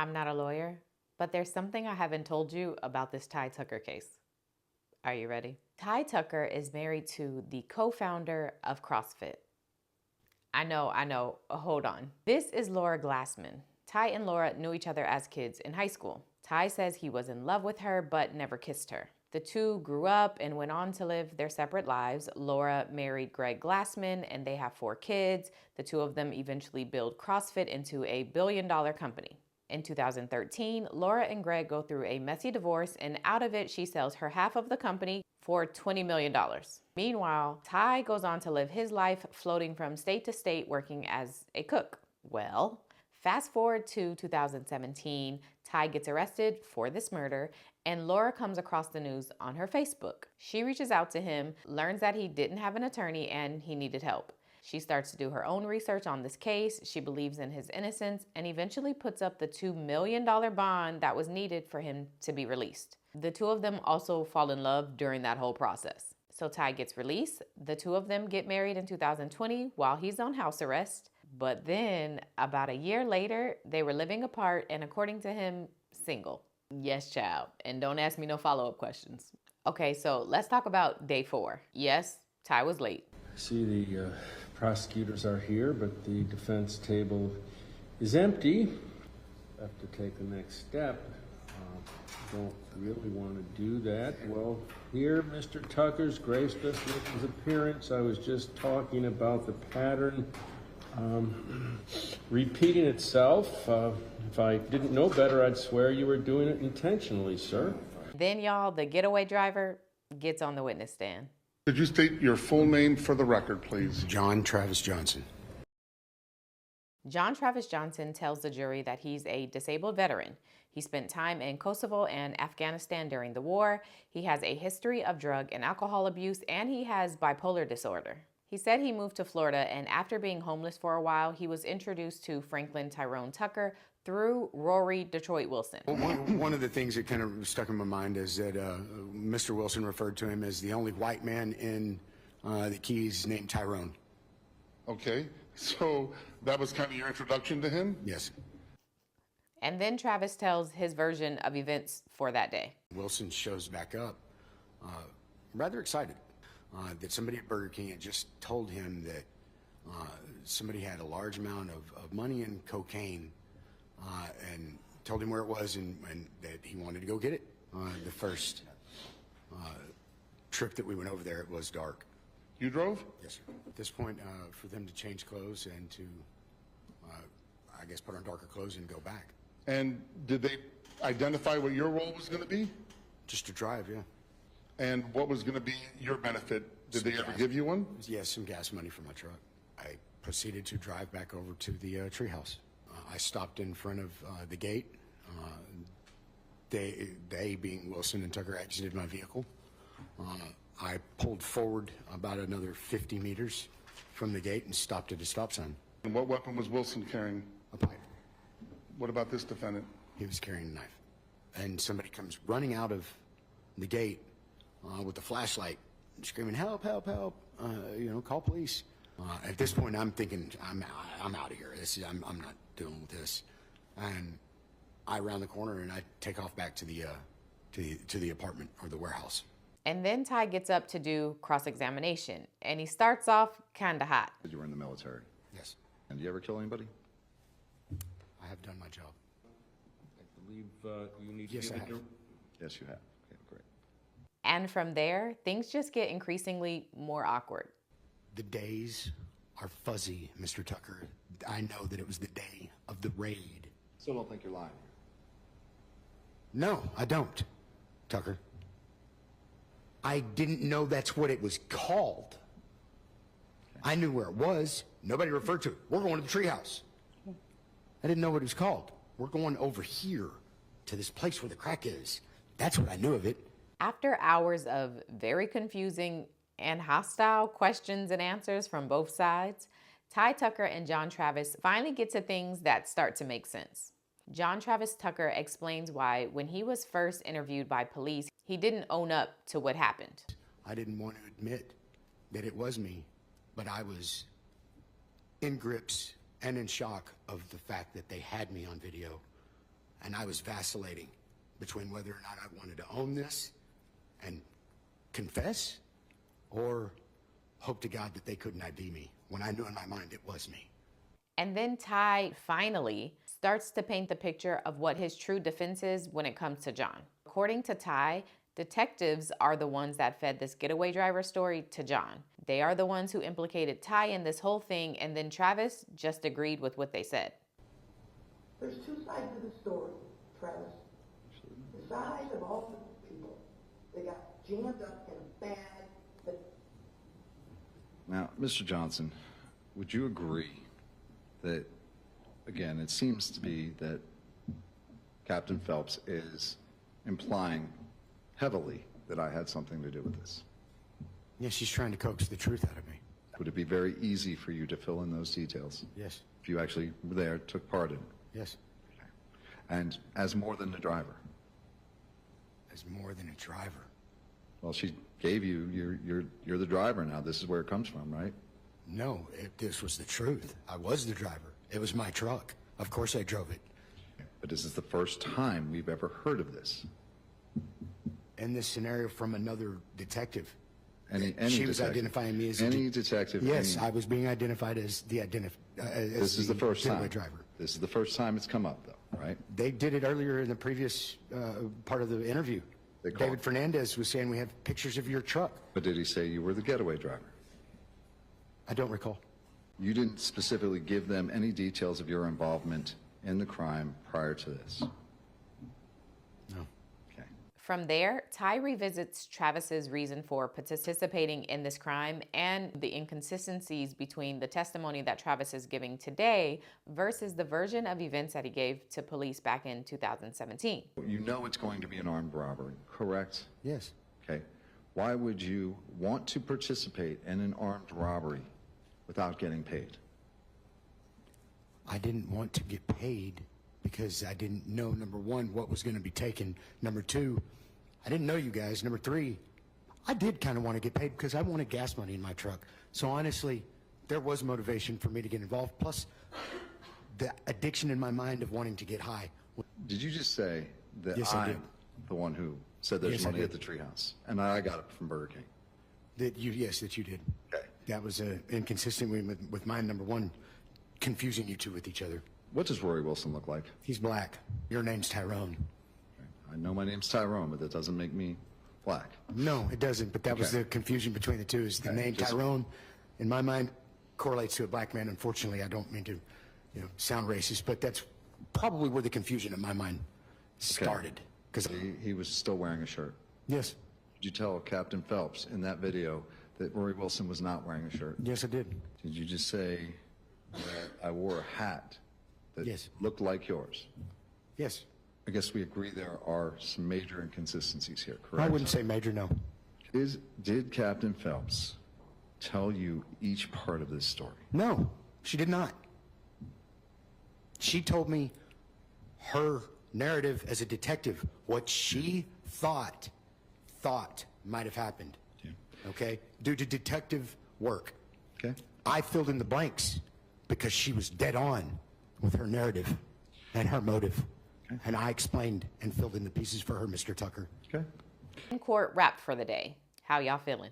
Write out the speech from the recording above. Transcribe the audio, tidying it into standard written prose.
I'm not a lawyer, but there's something I haven't told you about this Ty Tucker case. Are you ready? Ty Tucker is married to the co-founder of CrossFit. I know. Hold on. This is Laura Glassman. Ty and Laura knew each other as kids in high school. Ty says he was in love with her but never kissed her. The two grew up and went on to live their separate lives. Laura married Greg Glassman and they have 4 kids. The two of them eventually build CrossFit into a billion-dollar company. In 2013, Laura and Greg go through a messy divorce, and out of it, she sells her half of the company for $20 million. Meanwhile, Ty goes on to live his life floating from state to state working as a cook. Well, fast forward to 2017, Ty gets arrested for this murder, and Laura comes across the news on her Facebook. She reaches out to him, learns that he didn't have an attorney and he needed help. She starts to do her own research on this case. She believes in his innocence and eventually puts up the $2 million bond that was needed for him to be released. The two of them also fall in love during that whole process. So Ty gets released. The two of them get married in 2020 while he's on house arrest. But then about a year later, they were living apart and, according to him, single. Yes, child. And don't ask me no follow-up questions. Okay, so let's talk about day 4. Yes, Ty was late. See, the prosecutors are here, but the defense table is empty. Have to take the next step. Don't really want to do that. Well, here, Mr. Tucker's graced us with his appearance. I was just talking about the pattern repeating itself. If I didn't know better, I'd swear you were doing it intentionally, sir. Then, y'all, the getaway driver gets on the witness stand. Could you state your full name for the record, please? John Travis Johnson. John Travis Johnson tells the jury that he's a disabled veteran. He spent time in Kosovo and Afghanistan during the war. He has a history of drug and alcohol abuse, and he has bipolar disorder. He said he moved to Florida, and after being homeless for a while, he was introduced to Franklin Tyrone Tucker through Rory Detroit Wilson. One of the things that kind of stuck in my mind is that Mr. Wilson referred to him as the only white man in the Keys named Tyrone. Okay, so that was kind of your introduction to him? Yes. And then Travis tells his version of events for that day. Wilson shows back up, rather excited, that somebody at Burger King had just told him that somebody had a large amount of money and cocaine, and told him where it was and that he wanted to go get it. The first trip that we went over there, it was dark. You drove? Yes, sir. At this point, for them to change clothes and to, I guess, put on darker clothes and go back. And did they identify what your role was going to be? Just to drive, yeah. And what was going to be your benefit? Did they ever give you one? Yes, some gas money for my truck. I proceeded to drive back over to the treehouse. I stopped in front of the gate. They, being Wilson and Tucker, exited my vehicle. I pulled forward about another 50 meters from the gate and stopped at a stop sign. And what weapon was Wilson carrying? A pipe. What about this defendant? He was carrying a knife. And somebody comes running out of the gate with a flashlight, screaming, "Help, help, help, call police." At this point, I'm thinking, I'm out of here. I'm not dealing with this. And I round the corner and I take off back to the apartment or the warehouse. And then Ty gets up to do cross-examination, and he starts off kind of hot. You were in the military. Yes. And did you ever kill anybody? I have done my job. I believe you need Yes, to I give have. Yes, you have. Okay, great. And from there, things just get increasingly more awkward. The days are fuzzy, Mr. Tucker. I know that it was the day of the raid. Still don't think you're lying. No, I don't, Tucker. I didn't know that's what it was called. I knew where it was. Nobody referred to it. We're going to the treehouse. I didn't know what it was called. We're going over here to this place where the crack is. That's what I knew of it. After hours of very confusing and hostile questions and answers from both sides, Ty Tucker and John Travis finally get to things that start to make sense. John Travis Tucker explains why, when he was first interviewed by police, he didn't own up to what happened. I didn't want to admit that it was me, but I was in grips and in shock of the fact that they had me on video And I was vacillating between whether or not I wanted to own this and confess, or hope to God that they couldn't ID me, when I knew in my mind it was me. And then Ty finally starts to paint the picture of what his true defense is when it comes to John. According to Ty, detectives are the ones that fed this getaway driver story to John. They are the ones who implicated Ty in this whole thing, and then Travis just agreed with what they said. There's two sides of the story, Travis. The side of all the people that got jammed up in a bad. Now, Mr. Johnson, would you agree that, again, it seems to be that Captain Phelps is implying heavily that I had something to do with this? Yeah, she's trying to coax the truth out of me. Would it be very easy for you to fill in those details? Yes. If you actually were there, took part in it? Yes. Okay. And as more than a driver? As more than a driver. Well, she gave you, you're the driver now. This is where it comes from, right? No, this was the truth. I was the driver. It was my truck. Of course I drove it. But this is the first time we've ever heard of this. In this scenario from another detective. Any she was detective. identifying me as any detective. Yes, I was being identified as the This is the first time. driver. This is the first time it's come up, though, right? They did it earlier in the previous part of the interview. David Fernandez was saying we have pictures of your truck. But did he say you were the getaway driver? I don't recall. You didn't specifically give them any details of your involvement in the crime prior to this? No. Okay. From there, Ty revisits Travis's reason for participating in this crime and the inconsistencies between the testimony that Travis is giving today versus the version of events that he gave to police back in 2017. You know it's going to be an armed robbery, correct? Yes. Okay. Why would you want to participate in an armed robbery without getting paid? I didn't want to get paid because I didn't know, number one, what was going to be taken. Number two, I didn't know you guys. Number three, I did kind of want to get paid because I wanted gas money in my truck. So honestly, there was motivation for me to get involved. Plus, the addiction in my mind of wanting to get high. Did you just say that Yes, I did. I'm the one who said there's Yes, I money did. at the treehouse, and I got it from Burger King? Yes, that you did. Okay. That was inconsistent with mine. Number one, confusing you two with each other. What does Rory Wilson look like? He's black. Your name's Tyrone. I know my name's Tyrone, but that doesn't make me black. No, it doesn't. But that was Okay. the confusion between the two. Is the Okay, name just- Tyrone, in my mind, correlates to a black man. Unfortunately, I don't mean to, sound racist, but that's probably where the confusion in my mind started. Because He was still wearing a shirt. yes, Did you tell Captain Phelps in that video that Rory Wilson was not wearing a shirt? yes, I did. Did you just say that I wore a hat that Yes. looked like yours? Yes, I guess we agree there are some major inconsistencies here, correct? I wouldn't say major. No. Did Captain Phelps tell you each part of this story? No, she did not. She told me her narrative as a detective, what she thought might have happened. Yeah. Okay? Due to detective work. Okay. I filled in the blanks because she was dead on with her narrative and her motive. Okay. And I explained and filled in the pieces for her, Mr. Tucker. Okay. In court wrapped for the day. How y'all feeling?